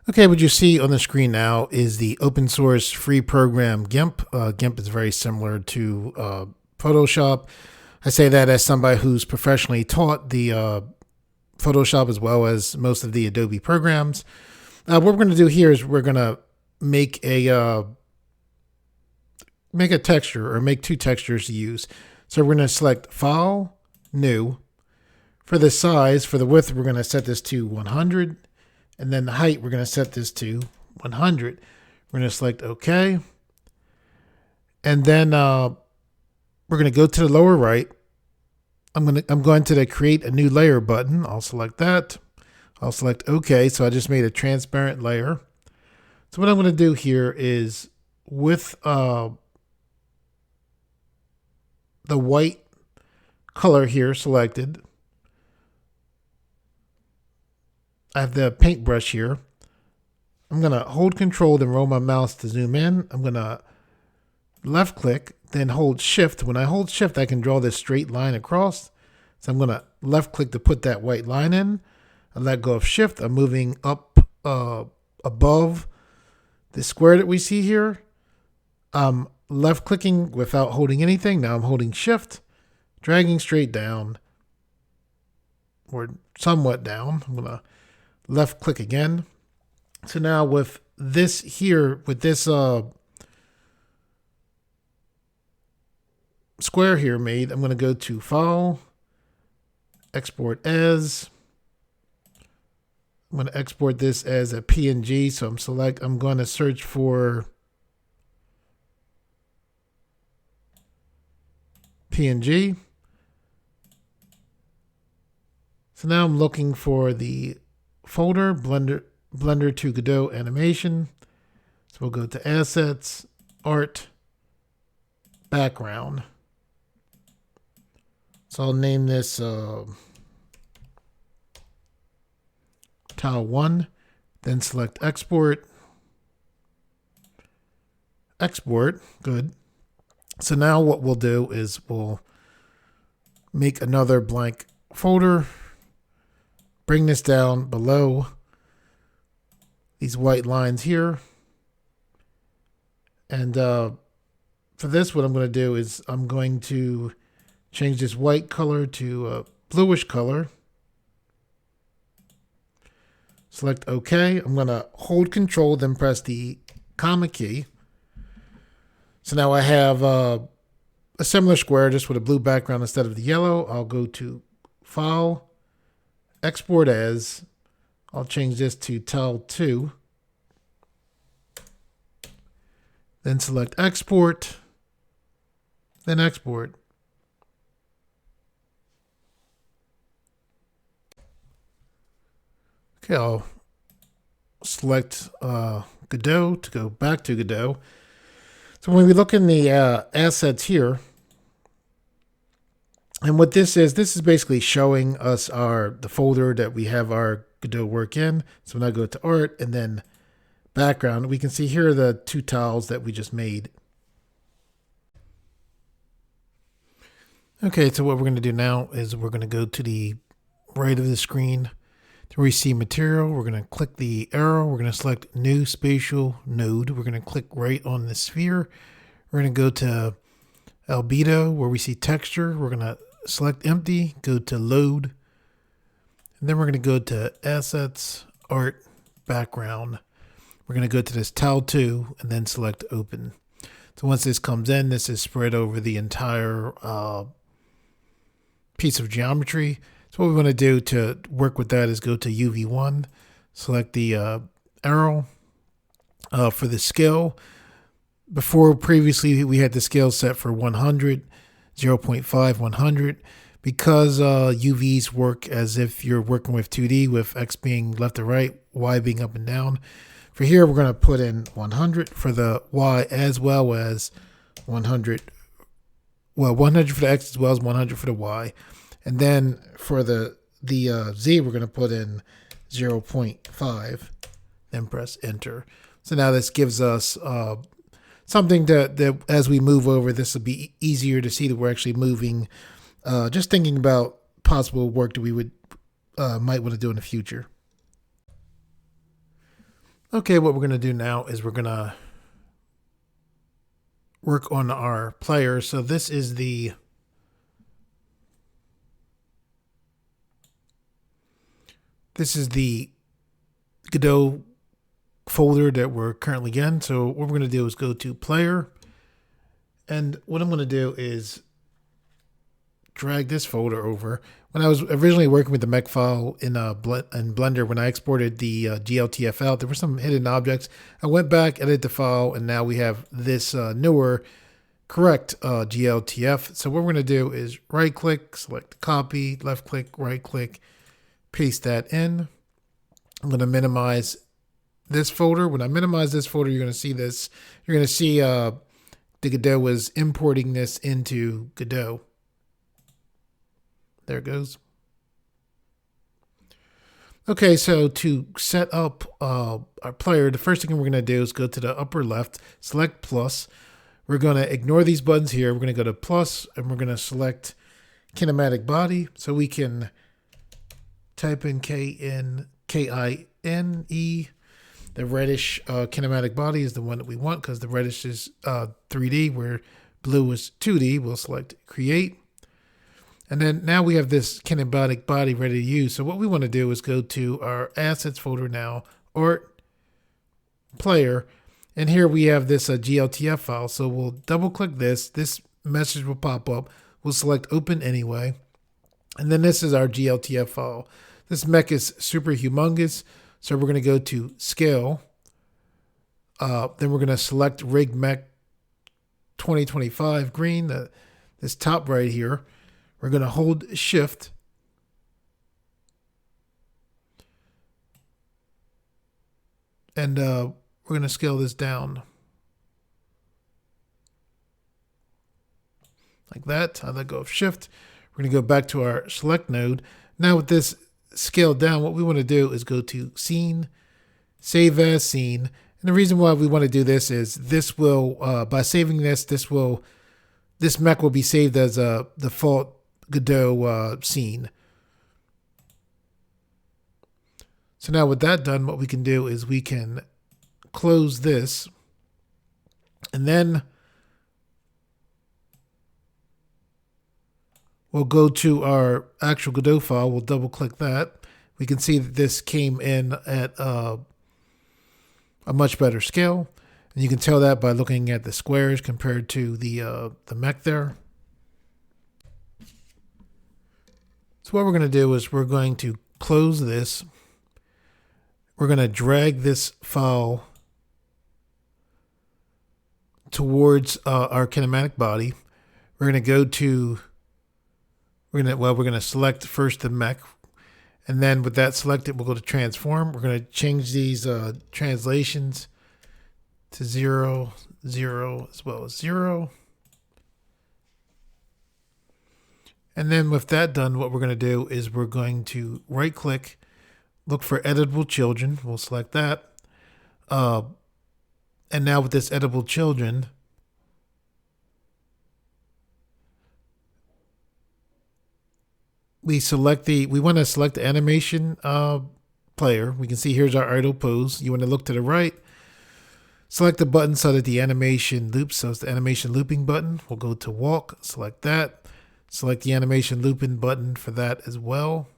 Okay, what you see on the screen now is the open source free program Gimp. Gimp is very similar to Photoshop. I say that as somebody who's professionally taught the Photoshop as well as most of the Adobe programs. What we're going to do here is we're going to make a texture, or make two textures to use. So we're going to select File, New. For the size, for the width, we're going to set this to 100. And then the height, we're going to set this to 100. We're going to select OK. And then we're going to go to the lower right. I'm going to the Create a New Layer button. I'll select that. I'll select OK. So I just made a transparent layer. So what I'm going to do here is with the white color here selected, I have the paintbrush here. I'm going to hold Control, then roll my mouse to zoom in. I'm going to left click, then hold Shift. When I hold Shift, I can draw this straight line across. So I'm going to left click to put that white line in. I let go of Shift. I'm moving up above the square that we see here. I'm left clicking without holding anything. Now I'm holding Shift, dragging straight down, or somewhat down. I'm going to left click again. So now with this here, with this square here made, I'm going to go to File, Export As. I'm going to export this as a PNG. So I'm going to search for PNG. So now I'm looking for the folder, Blender to Godot animation. So we'll go to Assets, Art, Background. So I'll name this Tile 1, then select Export. Export, good. So now what we'll do is we'll make another blank folder, bring this down below these white lines here. And for this, what I'm going to do is I'm going to change this white color to a bluish color. Select OK. I'm going to hold Control, then press the comma key. So now I have a similar square, just with a blue background instead of the yellow. I'll go to File, Export As. I'll change this to Tile 2. Then select Export, then Export. Okay, I'll select Godot to go back to Godot. So when we look in the assets here, and what this is basically showing us the folder that we have our Godot work in. So when I go to Art and then Background, we can see here are the two tiles that we just made. Okay, so what we're going to do now is we're going to go to the right of the screen where we see material. We're going to click the arrow. We're going to select New Spatial Node. We're going to click right on the sphere. We're going to go to Albedo where we see texture. We're going to select empty, go to Load, and then we're going to go to Assets, Art, Background. We're going to go to this Tile 2 and then select Open. So once this comes in, this is spread over the entire piece of geometry. So what we want to do to work with that is go to UV1, select the arrow for the scale. Before, previously, we had the scale set for 100, 0.5, 100. Because UVs work as if you're working with 2D, with X being left to right, Y being up and down. For here, we're going to put in 100 for the Y as well as 100. Well, 100 for the X as well as 100 for the Y. And then for the Z, we're going to put in 0.5, then press Enter. So now this gives us something that as we move over, this will be easier to see that we're actually moving. Just thinking about possible work that we might want to do in the future. Okay, what we're going to do now is we're going to work on our player. So this is the Godot folder that we're currently in. So what we're going to do is go to player, and what I'm going to do is drag this folder over. When I was originally working with the mech file in Blender, when I exported the GLTF out, there were some hidden objects. I went back, edited the file, and now we have this newer, correct GLTF. So what we're going to do is right-click, select copy, left-click, right-click, paste that in. I'm going to minimize this folder. When I minimize this folder, you're going to see this. You're going to see the Godot was importing this into Godot. There it goes. Okay, so to set up our player, the first thing we're going to do is go to the upper left, select plus. We're going to ignore these buttons here. We're going to go to plus, and we're going to select kinematic body. So we can type in Kine. The reddish kinematic body is the one that we want because the reddish is 3D, where blue is 2D. We'll select create. And then now we have this kinematic body ready to use. So what we want to do is go to our assets folder now, art, player, and here we have this GLTF file. So we'll double click this. This message will pop up. We'll select open anyway. And then this is our GLTF file. This mech is super humongous. So we're going to go to scale. Then we're going to select rig mech 2025 green, this top right here. We're going to hold shift. And we're going to scale this down. Like that. I let go of shift. We're going to go back to our select node. Now with this scaled down, what we want to do is go to scene, save as scene. And the reason why we want to do this is this will, by saving this, this mech will be saved as a default Godot scene. So now with that done, what we can do is we can close this, and then we'll go to our actual Godot file. We'll double click that. We can see that this came in at a much better scale. And you can tell that by looking at the squares compared to the mech there. So what we're going to do is we're going to close this. We're going to drag this file towards our kinematic body. We're going to go to, we're going to select first the mech. And then with that selected, we'll go to transform. We're going to change these translations to 0, 0, as well as 0. And then with that done, what we're going to do is we're going to right click, look for editable children. We'll select that. And now with this editable children, we want to select the animation player. We can see here's our idle pose. You want to look to the right, select the button so that the animation loops. So it's the animation looping button. We'll go to walk, select that. Select the animation looping button for that as well.